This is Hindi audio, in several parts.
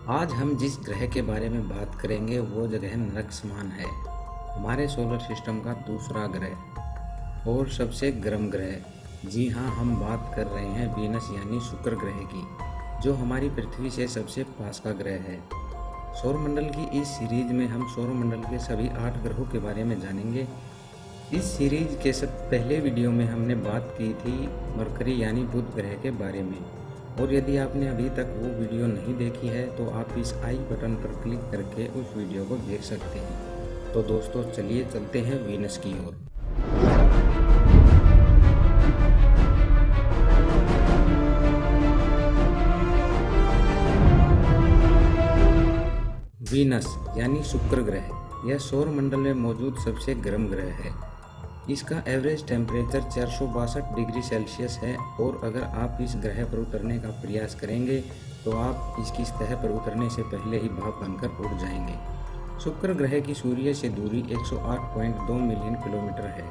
आज हम जिस ग्रह के बारे में बात करेंगे वो ग्रह नरक समान है। हमारे सोलर सिस्टम का दूसरा ग्रह और सबसे गर्म ग्रह। जी हाँ, हम बात कर रहे हैं वीनस यानी शुक्र ग्रह की, जो हमारी पृथ्वी से सबसे पास का ग्रह है। सौरमंडल की इस सीरीज में हम सौरमंडल के सभी 8 ग्रहों के बारे में जानेंगे। इस सीरीज के सब पहले वीडियो में हमने बात की थी मरकरी यानी बुध ग्रह के बारे में, और यदि आपने अभी तक वो वीडियो नहीं देखी है तो आप इस आई बटन पर क्लिक करके उस वीडियो को देख सकते हैं। तो दोस्तों चलिए चलते हैं वीनस की ओर। वीनस यानी शुक्र ग्रह यह सौरमंडल में मौजूद सबसे गर्म ग्रह है। इसका एवरेज टेम्परेचर 462 डिग्री सेल्सियस है, और अगर आप इस ग्रह पर उतरने का प्रयास करेंगे तो आप इसकी सतह पर उतरने से पहले ही भाप बनकर उड़ जाएंगे। शुक्र ग्रह की सूर्य से दूरी 108.2 मिलियन किलोमीटर है।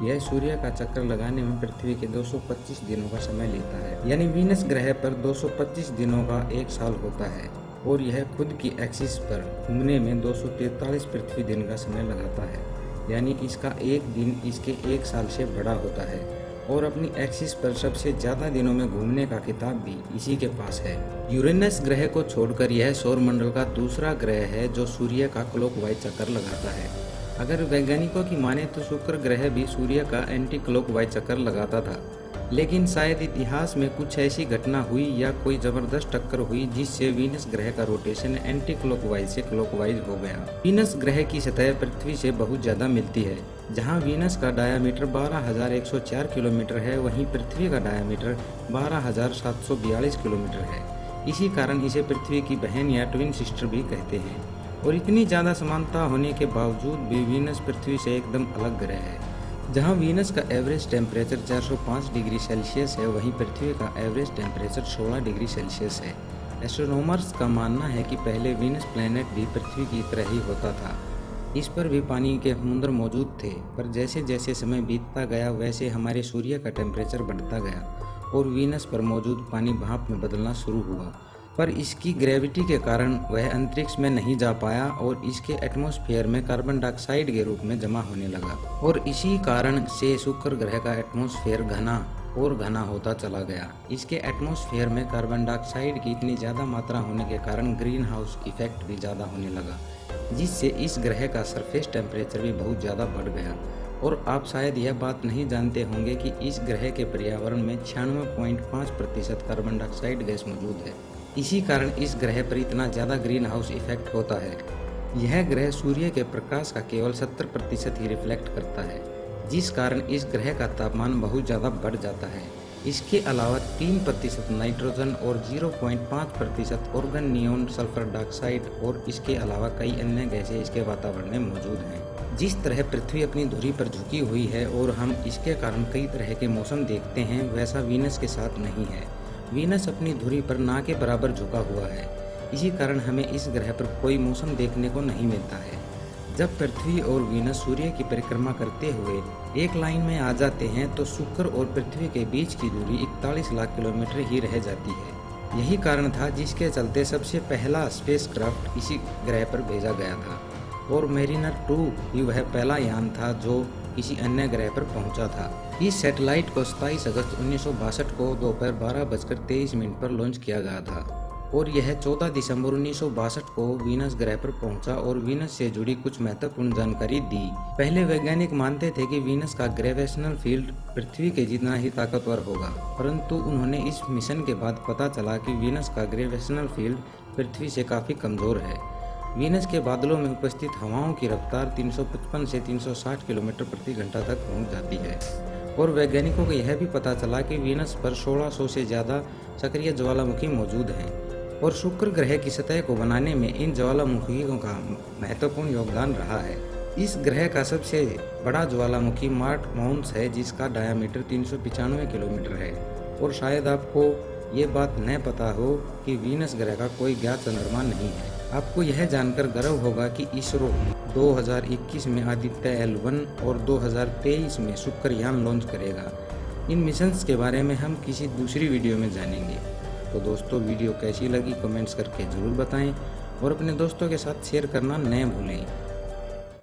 यह सूर्य का चक्कर लगाने में पृथ्वी के 225 दिनों का समय लेता है, यानी वीनस ग्रह पर 225 दिनों का एक साल होता है, और यह खुद की एक्सिस पर घूमने में 243 पृथ्वी दिन का समय लगाता है, यानी इसका एक दिन इसके एक साल से बड़ा होता है। और अपनी एक्सिस पर सबसे ज़्यादा दिनों में घूमने का खिताब भी इसी के पास है। यूरेनस ग्रह को छोड़कर यह सौरमंडल का दूसरा ग्रह है जो सूर्य का क्लॉकवाइज चक्कर लगाता है। अगर वैज्ञानिकों की माने तो शुक्र ग्रह भी सूर्य का एंटी क्लॉकवाइज चक्कर लगाता था, लेकिन शायद इतिहास में कुछ ऐसी घटना हुई या कोई ज़बरदस्त टक्कर हुई जिससे वीनस ग्रह का रोटेशन एंटी क्लॉकवाइज से क्लॉकवाइज हो गया। वीनस ग्रह की सतह पृथ्वी से बहुत ज़्यादा मिलती है। जहां वीनस का डायामीटर 12,104 किलोमीटर है, वहीं पृथ्वी का डायामीटर 12,742 किलोमीटर है। इसी कारण इसे पृथ्वी की बहन या ट्विन सिस्टर भी कहते हैं। और इतनी ज़्यादा समानता होने के बावजूद भी वीनस पृथ्वी से एकदम अलग ग्रह है। जहां वीनस का एवरेज टेम्परेचर 405 डिग्री सेल्सियस है, वहीं पृथ्वी का एवरेज टेम्परेचर 16 डिग्री सेल्सियस है। एस्ट्रोनॉमर्स का मानना है कि पहले वीनस प्लैनेट भी पृथ्वी की तरह ही होता था। इस पर भी पानी के समुद्र मौजूद थे, पर जैसे जैसे समय बीतता गया वैसे हमारे सूर्य का टेम्परेचर बढ़ता गया और वीनस पर मौजूद पानी भाप में बदलना शुरू हुआ। पर इसकी ग्रेविटी के कारण वह अंतरिक्ष में नहीं जा पाया और इसके एटमॉस्फेयर में कार्बन डाइऑक्साइड के रूप में जमा होने लगा, और इसी कारण से शुक्र ग्रह का एटमॉस्फेयर घना और घना होता चला गया। इसके एटमॉस्फेयर में कार्बन डाइऑक्साइड की इतनी ज़्यादा मात्रा होने के कारण ग्रीन हाउस इफेक्ट भी ज़्यादा होने लगा, जिससे इस ग्रह का सरफेस टेम्परेचर भी बहुत ज़्यादा बढ़ गया। और आप शायद यह बात नहीं जानते होंगे कि इस ग्रह के पर्यावरण में 96.5% कार्बन डाइऑक्साइड गैस मौजूद है। इसी कारण इस ग्रह पर इतना ज़्यादा ग्रीन हाउस इफेक्ट होता है। यह ग्रह सूर्य के प्रकाश का केवल 70% ही रिफ्लेक्ट करता है, जिस कारण इस ग्रह का तापमान बहुत ज़्यादा बढ़ जाता है। इसके अलावा 3% नाइट्रोजन और 0.5% ऑर्गन नियोन सल्फर डाइऑक्साइड और इसके अलावा कई अन्य गैसें इसके वातावरण में मौजूद हैं। जिस तरह पृथ्वी अपनी धुरी पर झुकी हुई है और हम इसके कारण कई तरह के मौसम देखते हैं, वैसा वीनस के साथ नहीं है। वीनस अपनी धुरी पर ना के बराबर झुका हुआ है। इसी कारण हमें इस ग्रह पर कोई मौसम देखने को नहीं मिलता है। जब पृथ्वी और वीनस सूर्य की परिक्रमा करते हुए एक लाइन में आ जाते हैं तो शुक्र और पृथ्वी के बीच की दूरी 41 लाख किलोमीटर ही रह जाती है। यही कारण था जिसके चलते सबसे पहला स्पेसक्राफ्ट इसी ग्रह पर भेजा गया था, और मैरिनर 2 ही वह पहला यान था जो किसी अन्य ग्रह पर पहुंचा था। इस सैटेलाइट को 27 अगस्त 1962 को दोपहर 12:23 पर लॉन्च किया गया था, और यह 14 दिसंबर 1962 को वीनस ग्रह पर पहुंचा और वीनस से जुड़ी कुछ महत्वपूर्ण जानकारी दी। पहले वैज्ञानिक मानते थे कि वीनस का ग्रेविटेशनल फील्ड पृथ्वी के जितना ही ताकतवर होगा, परंतु उन्होंने इस मिशन के बाद पता चला कि वीनस का ग्रेविटेशनल फील्ड पृथ्वी से काफ़ी कमज़ोर है। वीनस के बादलों में उपस्थित हवाओं की रफ्तार 355 से 360 किलोमीटर प्रति घंटा तक पहुंच जाती है, और वैज्ञानिकों को यह भी पता चला कि वीनस पर 1600 से ज़्यादा सक्रिय ज्वालामुखी मौजूद हैं, और शुक्र ग्रह की सतह को बनाने में इन ज्वालामुखियों का महत्वपूर्ण योगदान रहा है। इस ग्रह का सबसे बड़ा ज्वालामुखी मार्ट माउंस है, जिसका डायामीटर 395 किलोमीटर है। और शायद आपको ये बात न पता हो कि वीनस ग्रह का कोई ज्ञात चंद्रमा नहीं है। आपको यह जानकर गर्व होगा कि इसरो 2021 में आदित्य L1 और 2023 में शुक्रयान लॉन्च करेगा। इन मिशंस के बारे में हम किसी दूसरी वीडियो में जानेंगे। तो दोस्तों वीडियो कैसी लगी कमेंट्स करके ज़रूर बताएं और अपने दोस्तों के साथ शेयर करना न भूलें।